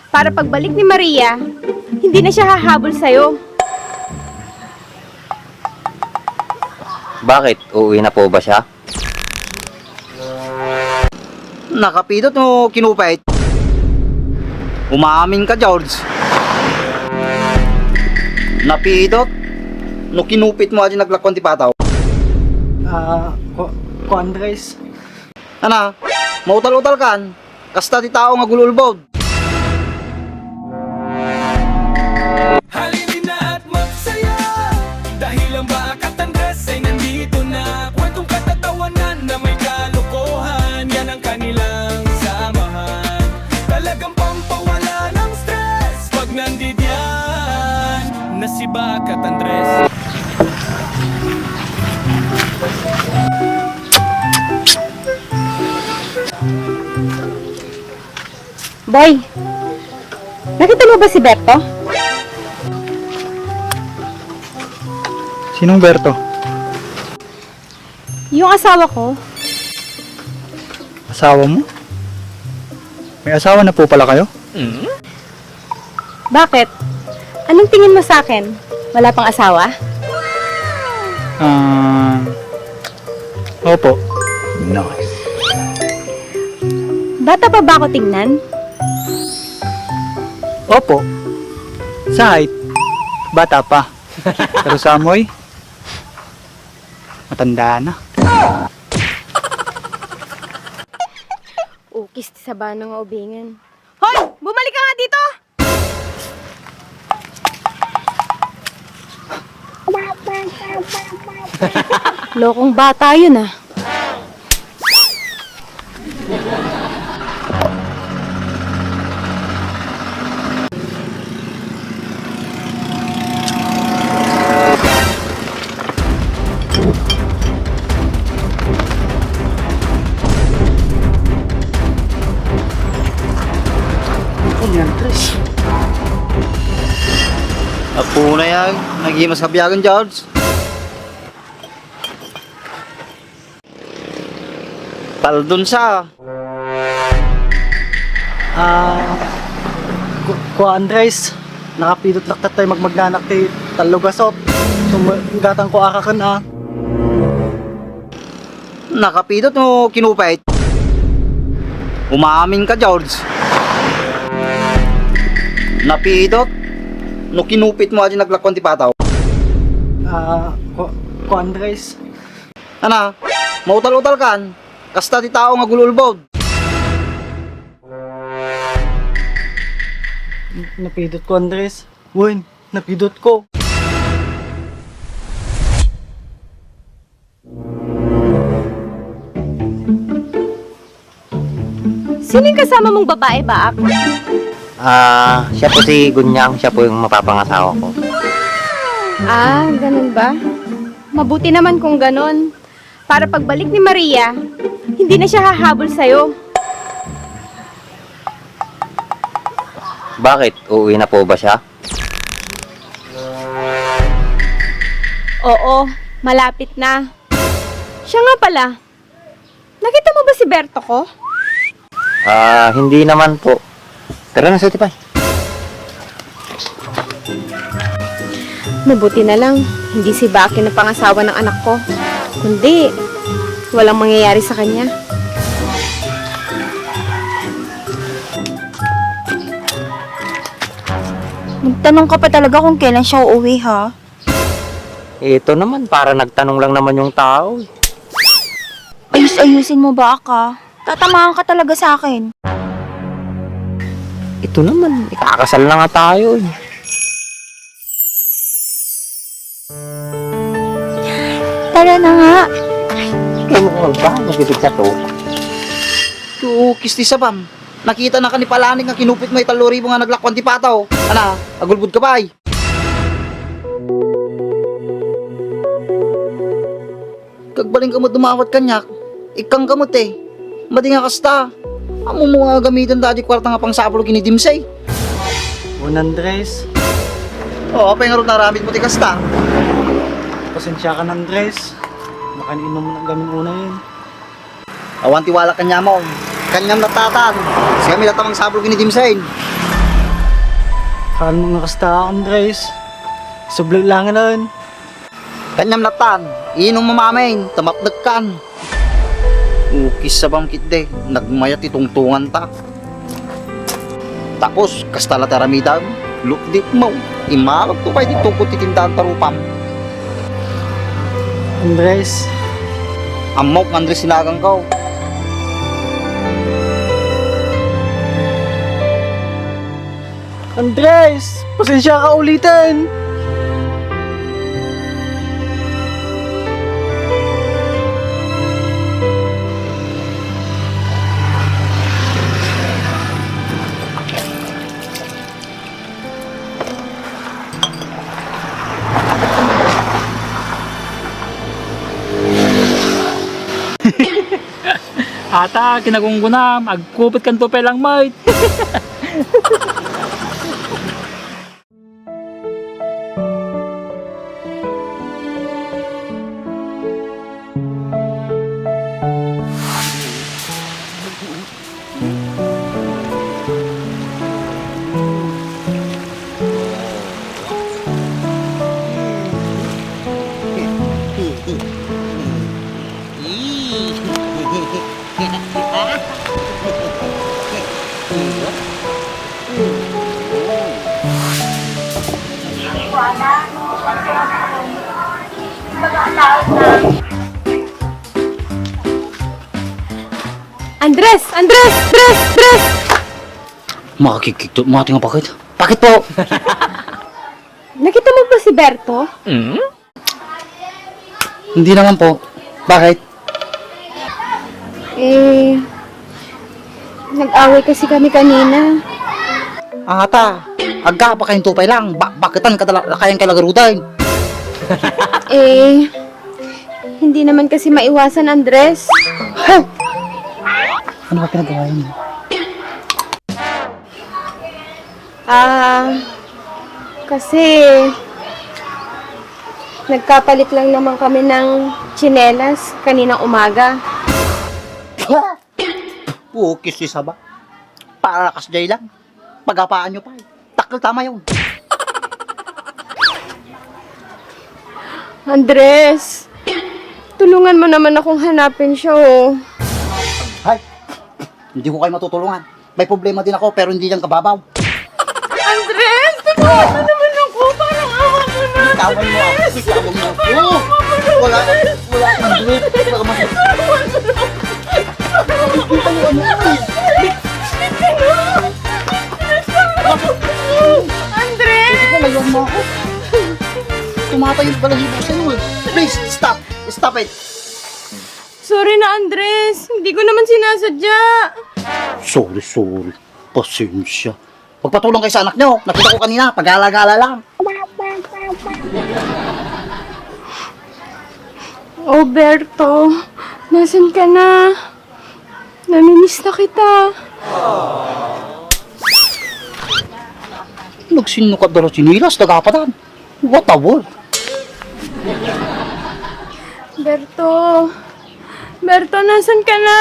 Para pagbalik ni Maria, hindi na siya hahabol sa'yo. Bakit? Uuwi na po ba siya? Nakapidot mo kinupait. Umaamin ka, George. Napidot no kinupit mo aja naglakon ti pataw. Ko Andres. Ana, mautal-utal kan. Kasta ti tao nga gululbod. Halili na at magsaya dahil ang Bakat Andres ay nandito na. Kwentong katatawanan na may kalokohan, yan ang kanilang samahan. Talagang pampawala ng stress pag nandidyan na si Bakat Andres. Boy, nakita mo ba si Berto? Sinong Berto? Yung asawa ko. Asawa mo? May asawa na po pala kayo? Bakit? Anong tingin mo sa akin? Wala pang asawa? Opo. Bata pa ba ako tingnan? Opo. Sa height, bata pa. Pero sa amoy, matanda na. Ukis sa bano nga ubingan. Hoy! Bumalik ka nga dito! Lokong bata yun ah. Apo na yan, naghimas kabiyagan, George. Taldon sa. Ko Andres, nakapidot laktat tayo magmagnanak ti talugasop. Sumagatan ko akakan ah. Nakapidot mo kinupait. Umaamin ka, George. Napidot no kinupit mo aja naglakon ti pataw. Ko Andres. Ana, mautal-utal kan. Kasta ti tao nga gululbod. Napidot ko Andres. Wen, napidot ko. Sino yung kasama mong babae, Baak? Siya po si Gunyang, siya po yung mapapangasawa ko. Ah, ganun ba? Mabuti naman kung ganun. Para pagbalik ni Maria, hindi na siya hahabol sa'yo. Bakit? Uuwi na po ba siya? Oo, malapit na. Siya nga pala. Nakita mo ba si Berto ko? Hindi naman po. Tara na sa tipay. Mabuti na lang, hindi si Baki na pangasawa ng anak ko. Kundi, walang mangyayari sa kanya. Magtanong ka pa talaga kung kailan siya uuwi, ha? Ito naman, para nagtanong lang naman yung tao. Ayusin mo ba, ka? Tatamaan ka talaga sa akin. Ito naman, ikakasal na nga tayo. Tara na nga. Kaya mo ba? Magibig sa to. Tukis ti sabam. Nakita na ka ni Palaning nga kinupit mo italori mo nga naglakwan ti pataw. Ana, agulbud ka ba ay? Kagbaling ka mo dumawat kanyak. Ikang gamot eh. Madi nga kasta. Amo mo nga gamitan dati kwarta nga pang sablo kinidimsay. Wen Andres, Oo, pengarot na ramit mo ti kasta. pasensya ka na Andres. Makaninom mo ng gamin una yun. Awan tiwala kanya mo. Kanyang natatan. Siya may natamang sablo kinidimsayin. Paano mga kasta, Andres? Subli lang nun. Kanyam natan, inom mamamin, tamapnag kan. Ukis sa bangkit de, nagmayat itungtungan ta. Tapos, kastala taramidam, lukdip mo, imarap to pa'y dito ko titindahan tarupam. Andres, Amaw, Andres, sinagang ko. Andres! Pasensya ka ulitin! Ata, kinagunggunam, agkupit kan tupe lang, mate. Andres! Andres! Andres! Andres! Makakikikto, mga tinga bakit? Bakit po? Nakita mo ba si Berto? Hindi naman po. Bakit? Nag-away kasi kami kanina. Ata, aga pa kayong tupay lang. Bakitan kayang kalagaruday. Hindi naman kasi maiwasan, Andres. Ano ba pinagawa yun? Kasi nagkapalit lang naman kami ng tsinelas kaninang umaga. Ukis si Saba. Para kas jay lang. Pagapaan nyo pa eh. Takal tama yun. Andres, tulungan mo naman akong hanapin siya, oh. Hay, hindi ko kayo matutulungan. May problema din ako pero hindi lang kababaw. Andres, tulungan mo naman ako. Parang awa mo na. Bitawan mo ako. Bitawan mo ako. Wala kang drip. Wala kang masakit. Andres! Sige, layuan mo ako. Tumatay yung balahibo sa'yo eh. Please, stop. Stop it. Sorry na, Andres. Hindi ko naman sinasadya. Sorry. Pasensya. Pagpatulong kayo sa anak nyo. Nakita ko kanina. Pag-alagala lang. Oh, Berto. Nasaan ka na? Namimiss na kita. Nagsinukad na sinilas. Nagapatan. What a world. Berto. Berto, nasaan ka na?